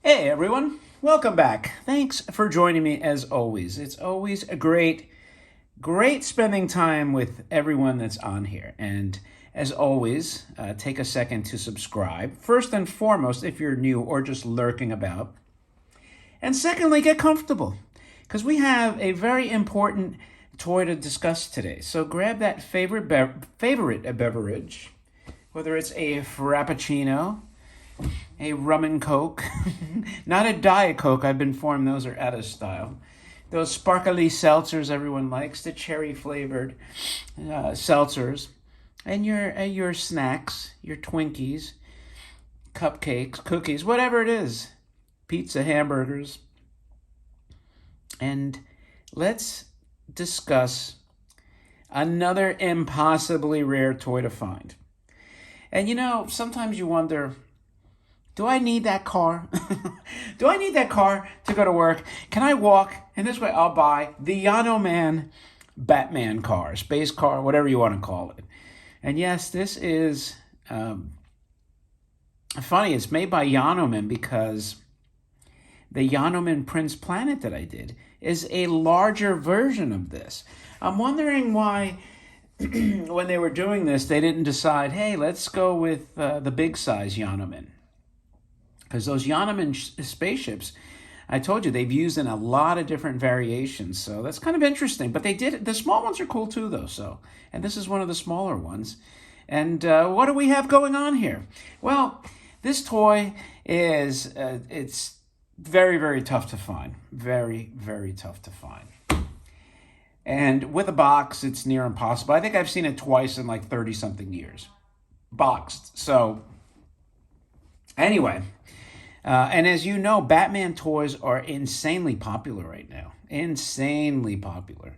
Hey everyone, welcome back. Thanks for joining me as always. It's always a great spending time with everyone that's on here. And as always, take a second to subscribe. First and foremost, if you're new or just lurking about. And secondly, get comfortable because we have a very important toy to discuss today. So grab that favorite beverage, whether it's a frappuccino, a rum and coke, not a diet coke. I've been informed those are out of style. Those sparkly seltzers everyone likes, the cherry flavored seltzers, and your snacks, your Twinkies, cupcakes, cookies, whatever it is, pizza, hamburgers, and let's discuss another impossibly rare toy to find. And sometimes you wonder, do I need that car? Do I need that car to go to work? Can I walk? And this way I'll buy the Yanoman Batman car, space car, whatever you want to call it. And yes, this is funny. It's made by Yanoman because the Yanoman Prince Planet that I did is a larger version of this. I'm wondering why when they were doing this, they didn't decide, hey, let's go with the big size Yanoman. Because those Yanoman spaceships, I told you, they've used in a lot of different variations. So that's kind of interesting. But they did, the small ones are cool too, though. And this is one of the smaller ones. And what do we have going on here? Well, this toy is, it's very, very tough to find. Very, very tough to find. And with a box, it's near impossible. I think I've seen it twice in like 30-something years. Boxed. So, anyway. And as you know, Batman toys are insanely popular right now. Insanely popular.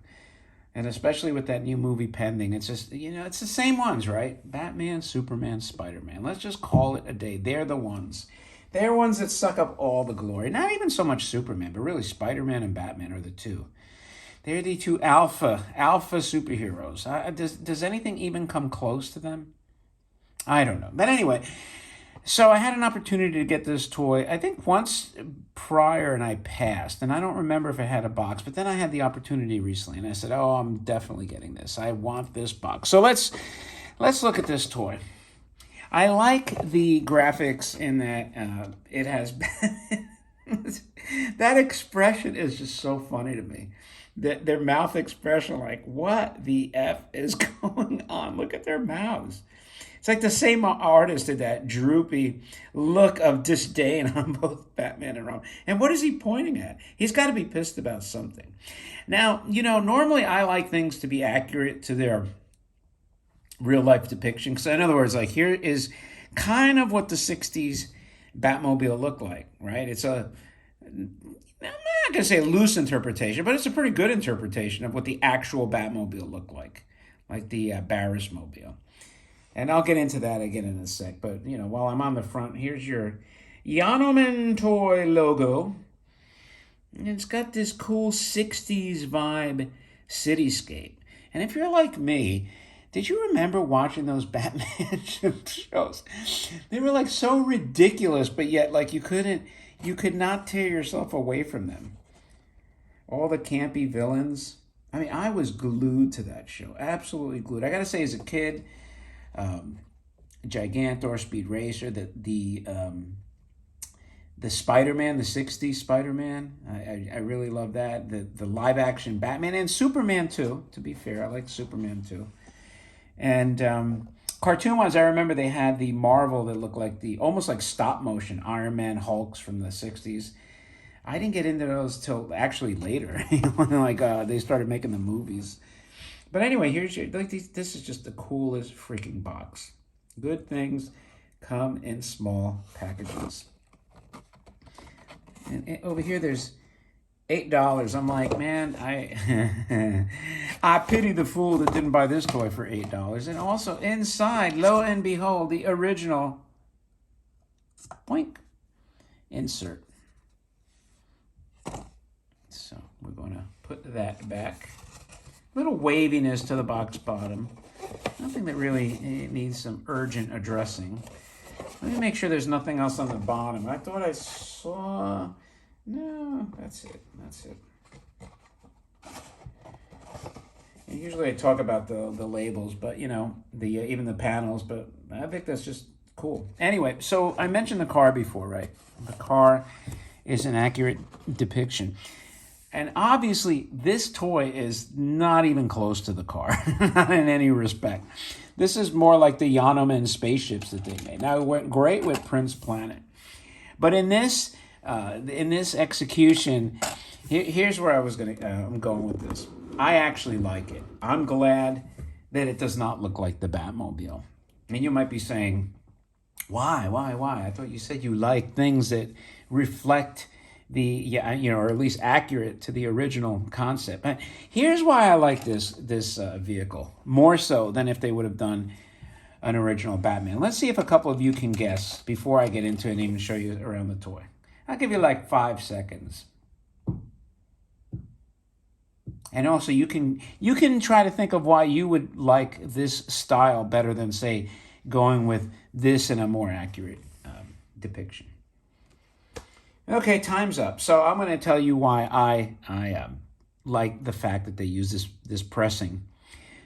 And especially with that new movie pending, it's just, it's the same ones, right? Batman, Superman, Spider-Man. Let's just call it a day. They're the ones. They're ones that suck up all the glory. Not even so much Superman, but really Spider-Man and Batman are the two. They're the two alpha superheroes. Does anything even come close to them? I don't know. But anyway, so I had an opportunity to get this toy, I think once prior, and I passed. And I don't remember if it had a box, but then I had the opportunity recently, and I said, oh, I'm definitely getting this. I want this box. So let's look at this toy. I like the graphics in that it has... that expression is just so funny to me. Their mouth expression, like, what the F is going on? Look at their mouths. It's like the same artist did that droopy look of disdain on both Batman and Robin. And what is he pointing at? He's got to be pissed about something. Now, normally I like things to be accurate to their real life depiction. So in other words, like here is kind of what the 60s Batmobile looked like, right? It's I'm not going to say a loose interpretation, but it's a pretty good interpretation of what the actual Batmobile looked like the Barrismobile. And I'll get into that again in a sec. But, while I'm on the front, here's your Yanoman toy logo. And it's got this cool 60s vibe cityscape. And if you're like me, did you remember watching those Batman shows? They were like so ridiculous, but yet like you could not tear yourself away from them. All the campy villains. I mean, I was glued to that show. Absolutely glued. I got to say, as a kid, Gigantor, Speed Racer, the Spider-Man, the 60s Spider-Man. I really love that. The live action Batman and Superman too, to be fair. I like Superman too. And cartoon wise, I remember they had the Marvel that looked like almost like stop motion Iron Man Hulks from the 60s. I didn't get into those till actually later, when they started making the movies. But anyway, here's this is just the coolest freaking box. Good things come in small packages. And over here, there's $8. I'm like, man, I pity the fool that didn't buy this toy for $8. And also inside, lo and behold, the original boink insert. So we're going to put that back. Little waviness to the box bottom. Nothing that really needs some urgent addressing. Let me make sure there's nothing else on the bottom. I thought I saw... No, that's it. That's it. And usually I talk about the labels, but, you know, the even the panels, but I think that's just cool. Anyway, so I mentioned the car before, right? The car is an accurate depiction. And obviously, this toy is not even close to the car, not in any respect. This is more like the Yanoman spaceships that they made. Now, it went great with Prince Planet. But in this execution, here's where I'm going with this. I actually like it. I'm glad that it does not look like the Batmobile. And you might be saying, why? I thought you said you like things that reflect or at least accurate to the original concept. But here's why I like this vehicle more so than if they would have done an original Batman. Let's see if a couple of you can guess before I get into it and even show you around the toy. I'll give you like 5 seconds. And also, you can try to think of why you would like this style better than, say, going with this in a more accurate depiction. Okay, time's up. So I'm going to tell you why I like the fact that they use this pressing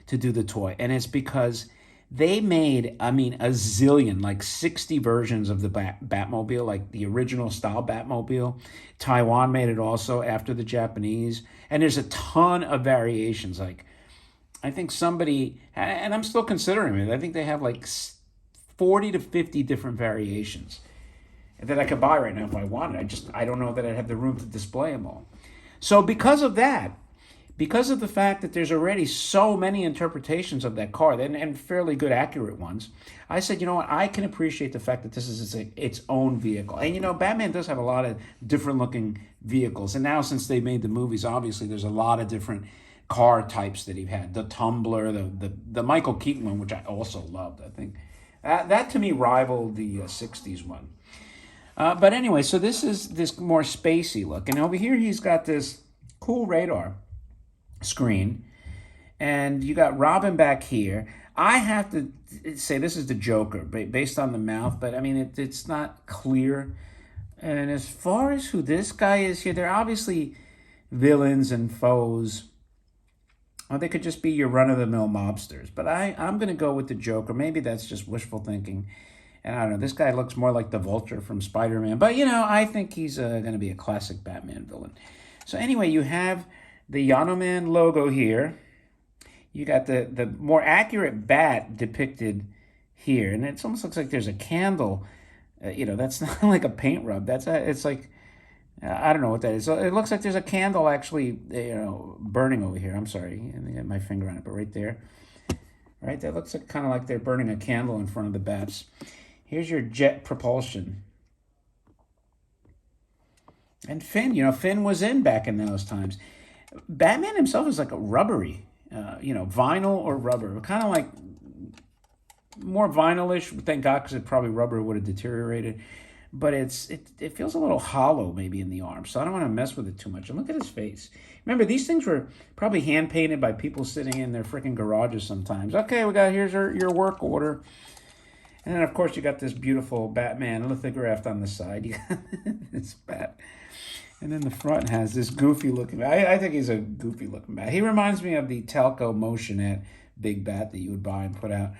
to do the toy. And it's because they made, a zillion, like 60 versions of the Batmobile, like the original style Batmobile. Taiwan made it also after the Japanese. And there's a ton of variations. Like, I think somebody, and I'm still considering it, I think they have like 40 to 50 different variations that I could buy right now if I wanted. I don't know that I'd have the room to display them all. So because of that, because of the fact that there's already so many interpretations of that car, and fairly good, accurate ones, I said, you know what, I can appreciate the fact that this is its own vehicle. And, you know, Batman does have a lot of different looking vehicles. And now since they made the movies, obviously there's a lot of different car types that he had. The Tumbler, the Michael Keaton one, which I also loved, I think. That to me rivaled the 60s one. But anyway, so this is this more spacey look. And over here he's got this cool radar screen. And you got Robin back here. I have to say this is the Joker based on the mouth, but I mean, it's not clear. And as far as who this guy is here, they're obviously villains and foes. Or they could just be your run-of-the-mill mobsters. But I'm going to go with the Joker. Maybe that's just wishful thinking. And I don't know, this guy looks more like the Vulture from Spider-Man. But, you know, I think he's going to be a classic Batman villain. So anyway, you have the Yanoman logo here. You got the more accurate bat depicted here. And it almost looks like there's a candle. That's not like a paint rub. It's like, I don't know what that is. So it looks like there's a candle actually, burning over here. I'm sorry. I get my finger on it, but right there. Right, that looks like kind of like they're burning a candle in front of the bats. Here's your jet propulsion. And Finn, Finn was in back in those times. Batman himself is like a rubbery, vinyl or rubber. Kind of like more vinyl-ish, thank God, because probably rubber would have deteriorated. But it feels a little hollow maybe in the arm, so I don't want to mess with it too much. And look at his face. Remember, these things were probably hand-painted by people sitting in their freaking garages sometimes. Okay, here's your work order. And then, of course, you got this beautiful Batman lithographed on the side. You got this bat. And then the front has this goofy-looking bat. I think he's a goofy-looking bat. He reminds me of the Telco Motionette big bat that you would buy and put out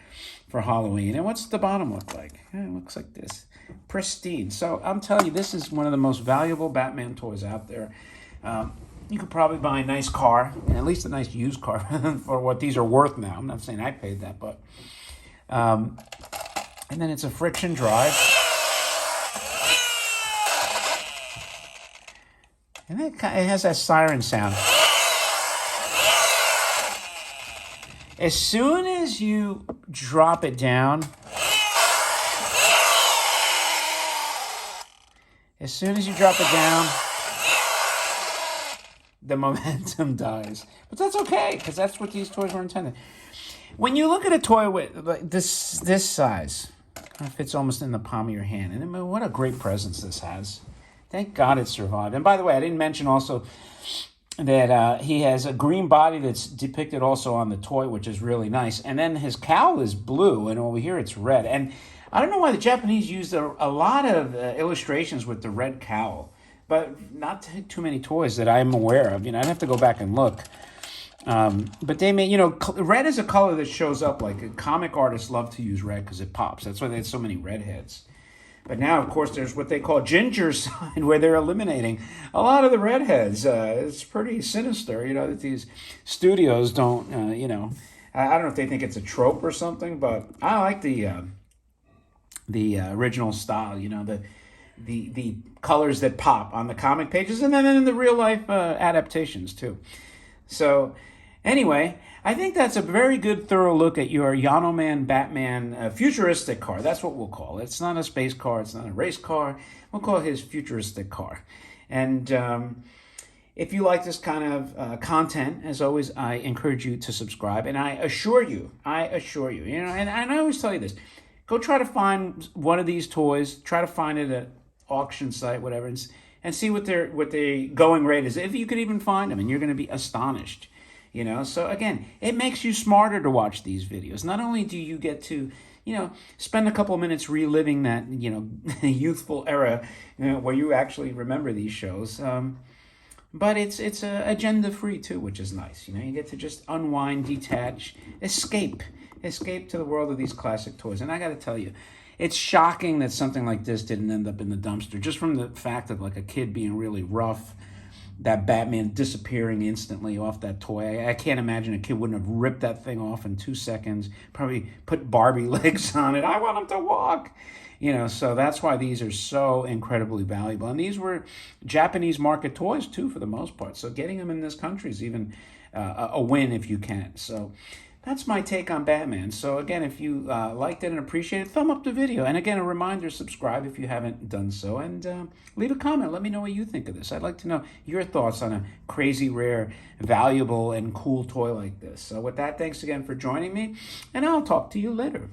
for Halloween. And what's the bottom look like? It looks like this. Pristine. So I'm telling you, this is one of the most valuable Batman toys out there. You could probably buy a nice car, at least a nice used car, for what these are worth now. I'm not saying I paid that, but... and then it's a friction drive. And it has that siren sound. As soon as you drop it down, the momentum dies. But that's okay, because that's what these toys were intended. When you look at a toy with like this size, it fits almost in the palm of your hand. And I mean, what a great presence this has. Thank God it survived. And by the way, I didn't mention also that he has a green body that's depicted also on the toy, which is really nice. And then his cowl is blue, and over here it's red. And I don't know why the Japanese used a lot of illustrations with the red cowl, but not too many toys that I'm aware of. I'd have to go back and look. But they made, red is a color that shows up. Like comic artists love to use red because it pops. That's why they had so many redheads. But now, of course, there's what they call ginger side, where they're eliminating a lot of the redheads. It's pretty sinister, that these studios don't, I don't know if they think it's a trope or something, but I like the original style, the colors that pop on the comic pages, and then in the real life adaptations too. So anyway, I think that's a very good thorough look at your Yanoman Batman futuristic car. That's what we'll call it. It's not a space car. It's not a race car. We'll call it his futuristic car. And if you like this kind of content, as always, I encourage you to subscribe. And I assure you, and I always tell you this, go try to find one of these toys. Try to find it at an auction site, whatever, and see what their going rate is. If you could even find them, and you're going to be astonished. So again, it makes you smarter to watch these videos. Not only do you get to, spend a couple of minutes reliving that, youthful era, where you actually remember these shows, but it's agenda free too, which is nice. You get to just unwind, detach, escape to the world of these classic toys. And I got to tell you, it's shocking that something like this didn't end up in the dumpster, just from the fact of like a kid being really rough, that Batman disappearing instantly off that toy. I can't imagine a kid wouldn't have ripped that thing off in 2 seconds, probably put Barbie legs on it. I want him to walk. So that's why these are so incredibly valuable. And these were Japanese market toys too, for the most part. So getting them in this country is even a win if you can. So that's my take on Batman. So again, if you liked it and appreciate it, thumb up the video. And again, a reminder, subscribe if you haven't done so. And leave a comment. Let me know what you think of this. I'd like to know your thoughts on a crazy, rare, valuable, and cool toy like this. So with that, thanks again for joining me. And I'll talk to you later.